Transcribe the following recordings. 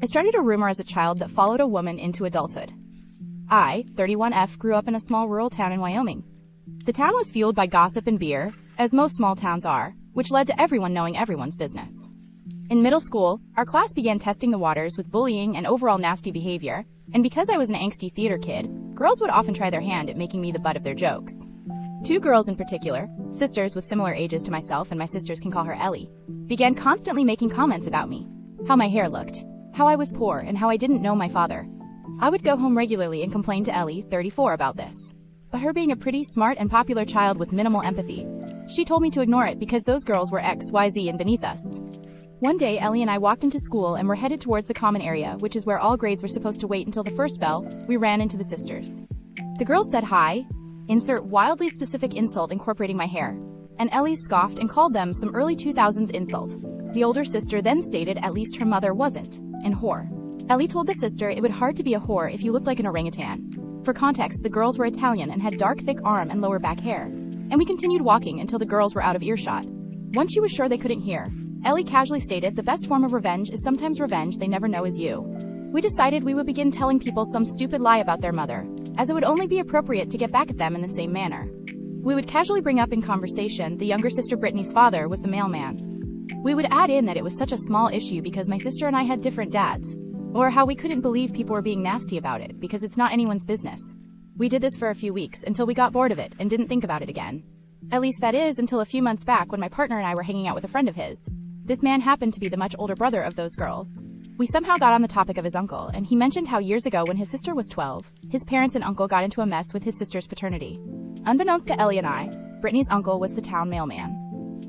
I started a rumor as a child that followed a woman into adulthood. I, 31F, grew up in a small rural town in Wyoming. The town was fueled by gossip and beer, as most small towns are, which led to everyone knowing everyone's business. In middle school, our class began testing the waters with bullying and overall nasty behavior, and because I was an angsty theater kid, girls would often try their hand at making me the butt of their jokes. Two girls in particular, sisters with similar ages to myself, and my sisters can call her Ellie, began constantly making comments about me. How my hair looked, how I was poor, and how I didn't know my father. I would go home regularly and complain to Ellie, 34, about this. But her being a pretty smart and popular child with minimal empathy, she told me to ignore it because those girls were X, Y, Z and beneath us. One day, Ellie and I walked into school and were headed towards the common area, which is where all grades were supposed to wait until the first bell. We ran into the sisters. The girls said hi, insert wildly specific insult incorporating my hair, and Ellie scoffed and called them some early 2000s insult. The older sister then stated at least her mother wasn't, and whore. Ellie told the sister it would hard to be a whore if you looked like an orangutan. For context, the girls were Italian and had dark thick arm and lower back hair. And we continued walking until the girls were out of earshot. Once she was sure they couldn't hear, Ellie casually stated the best form of revenge is sometimes revenge they never know is you. We decided we would begin telling people some stupid lie about their mother, as it would only be appropriate to get back at them in the same manner. We would casually bring up in conversation the younger sister Brittany's father was the mailman. We would add in that it was such a small issue because my sister and I had different dads, or how we couldn't believe people were being nasty about it because it's not anyone's business. We did this for a few weeks until we got bored of it and didn't think about it again. At least that is until a few months back when my partner and I were hanging out with a friend of his. This man happened to be the much older brother of those girls. We somehow got on the topic of his uncle, and he mentioned how years ago when his sister was 12, his parents and uncle got into a mess with his sister's paternity. Unbeknownst to Ellie and I, Brittany's uncle was the town mailman.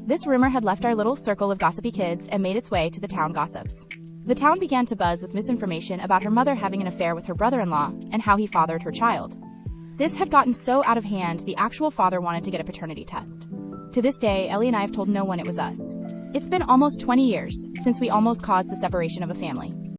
This rumor had left our little circle of gossipy kids and made its way to the town gossips. The town began to buzz with misinformation about her mother having an affair with her brother-in-law and how he fathered her child. This had gotten so out of hand the actual father wanted to get a paternity test. To this day, Ellie and I have told no one it was us. It's been almost 20 years since we almost caused the separation of a family.